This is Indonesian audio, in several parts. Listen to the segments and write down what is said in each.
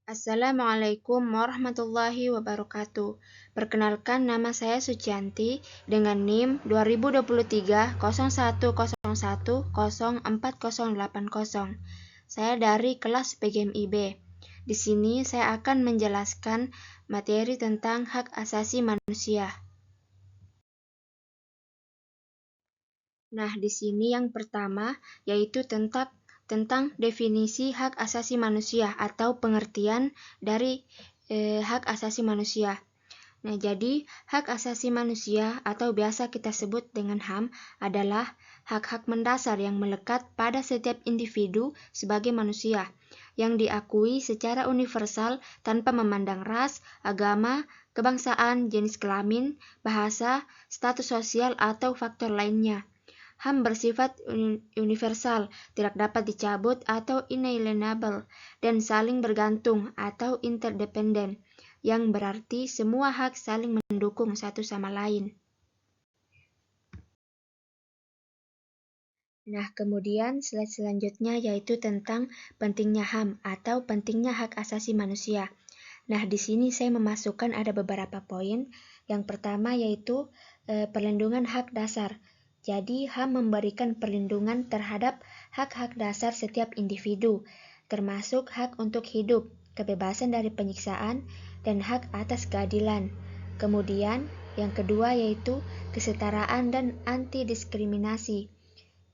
Assalamualaikum warahmatullahi wabarakatuh. Perkenalkan, nama saya Sucianti dengan NIM 2023 01010480. Saya dari kelas PGMIB. Di sini saya akan menjelaskan materi tentang hak asasi manusia. Nah, di sini yang pertama yaitu tentang definisi hak asasi manusia atau pengertian dari hak asasi manusia. Nah, jadi hak asasi manusia atau biasa kita sebut dengan HAM adalah hak-hak mendasar yang melekat pada setiap individu sebagai manusia, yang diakui secara universal tanpa memandang ras, agama, kebangsaan, jenis kelamin, bahasa, status sosial, atau faktor lainnya. HAM bersifat universal, tidak dapat dicabut atau inalienable, dan saling bergantung atau interdependen, yang berarti semua hak saling mendukung satu sama lain. Nah, kemudian slide selanjutnya yaitu tentang pentingnya HAM atau pentingnya hak asasi manusia. Nah, di sini saya memasukkan ada beberapa poin. Yang pertama yaitu perlindungan hak dasar. Jadi, HAM memberikan perlindungan terhadap hak-hak dasar setiap individu, termasuk hak untuk hidup, kebebasan dari penyiksaan, dan hak atas keadilan. Kemudian, yang kedua yaitu kesetaraan dan anti-diskriminasi.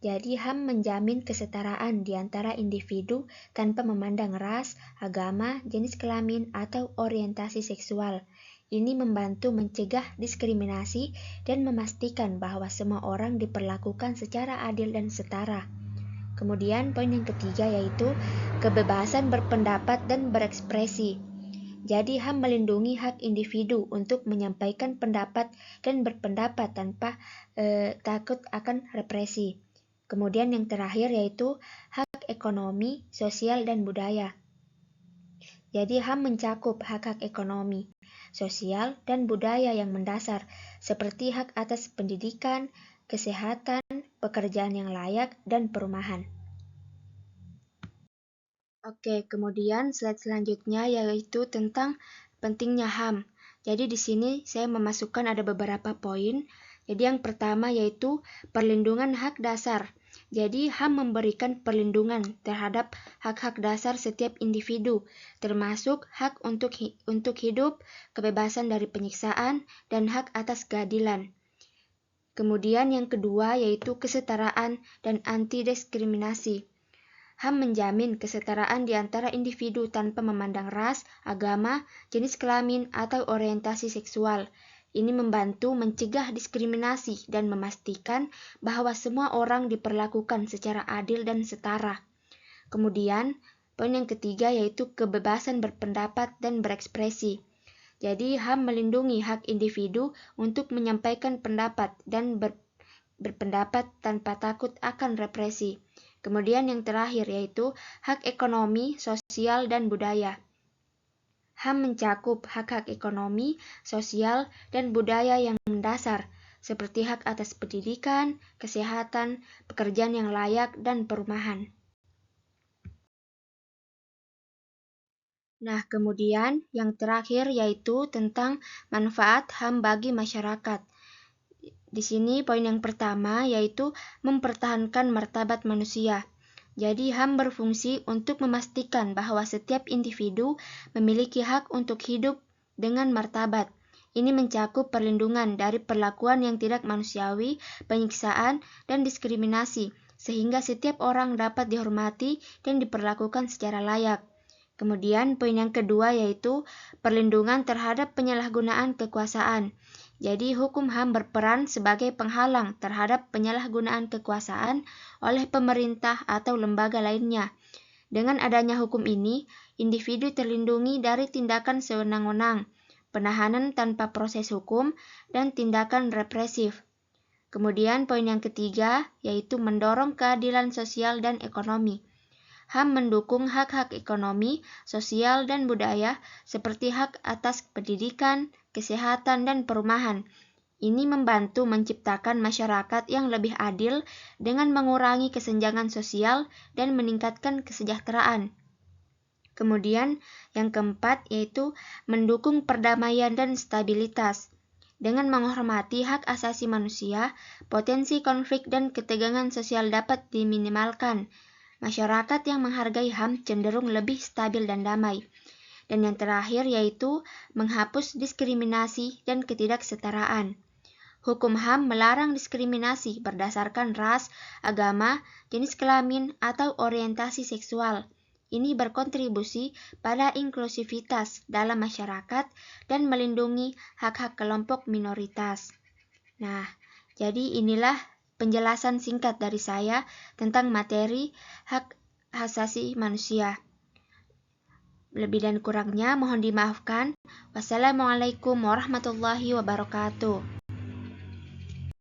Jadi HAM menjamin kesetaraan di antara individu tanpa memandang ras, agama, jenis kelamin, atau orientasi seksual. Ini membantu mencegah diskriminasi dan memastikan bahwa semua orang diperlakukan secara adil dan setara. Kemudian poin yang ketiga yaitu kebebasan berpendapat dan berekspresi. Jadi HAM melindungi hak individu untuk menyampaikan pendapat dan berpendapat tanpa takut akan represi. Kemudian yang terakhir yaitu hak ekonomi, sosial, dan budaya. Jadi HAM mencakup hak-hak ekonomi, sosial, dan budaya yang mendasar, seperti hak atas pendidikan, kesehatan, pekerjaan yang layak, dan perumahan. Oke, kemudian slide selanjutnya yaitu tentang pentingnya HAM. Jadi di sini saya memasukkan ada beberapa poin. Jadi yang pertama yaitu perlindungan hak dasar. Jadi HAM memberikan perlindungan terhadap hak-hak dasar setiap individu, termasuk hak untuk hidup, kebebasan dari penyiksaan, dan hak atas keadilan. Kemudian yang kedua yaitu kesetaraan dan anti-diskriminasi. HAM menjamin kesetaraan di antara individu tanpa memandang ras, agama, jenis kelamin, atau orientasi seksual. Ini membantu mencegah diskriminasi dan memastikan bahwa semua orang diperlakukan secara adil dan setara. Kemudian, poin yang ketiga yaitu kebebasan berpendapat dan berekspresi. Jadi, HAM melindungi hak individu untuk menyampaikan pendapat dan berpendapat tanpa takut akan represi. Kemudian yang terakhir yaitu hak ekonomi, sosial, dan budaya. HAM mencakup hak-hak ekonomi, sosial, dan budaya yang mendasar, seperti hak atas pendidikan, kesehatan, pekerjaan yang layak, dan perumahan. Nah, kemudian yang terakhir yaitu tentang manfaat HAM bagi masyarakat. Di sini poin yang pertama yaitu mempertahankan martabat manusia. Jadi HAM berfungsi untuk memastikan bahwa setiap individu memiliki hak untuk hidup dengan martabat. Ini mencakup perlindungan dari perlakuan yang tidak manusiawi, penyiksaan, dan diskriminasi, sehingga setiap orang dapat dihormati dan diperlakukan secara layak. Kemudian poin yang kedua yaitu perlindungan terhadap penyalahgunaan kekuasaan. Jadi hukum HAM berperan sebagai penghalang terhadap penyalahgunaan kekuasaan oleh pemerintah atau lembaga lainnya. Dengan adanya hukum ini, individu terlindungi dari tindakan sewenang-wenang, penahanan tanpa proses hukum, dan tindakan represif. Kemudian poin yang ketiga yaitu mendorong keadilan sosial dan ekonomi. HAM mendukung hak-hak ekonomi, sosial, dan budaya seperti hak atas pendidikan, kesehatan, dan perumahan. Ini membantu menciptakan masyarakat yang lebih adil dengan mengurangi kesenjangan sosial dan meningkatkan kesejahteraan. Kemudian yang keempat yaitu mendukung perdamaian dan stabilitas. Dengan menghormati hak asasi manusia, potensi konflik dan ketegangan sosial dapat diminimalkan. Masyarakat yang menghargai HAM cenderung lebih stabil dan damai. Dan yang terakhir yaitu menghapus diskriminasi dan ketidaksetaraan. Hukum HAM melarang diskriminasi berdasarkan ras, agama, jenis kelamin, atau orientasi seksual. Ini berkontribusi pada inklusivitas dalam masyarakat dan melindungi hak-hak kelompok minoritas. Nah, jadi inilah penjelasan singkat dari saya tentang materi hak asasi manusia. Lebih dan kurangnya mohon dimaafkan. Wassalamualaikum warahmatullahi wabarakatuh.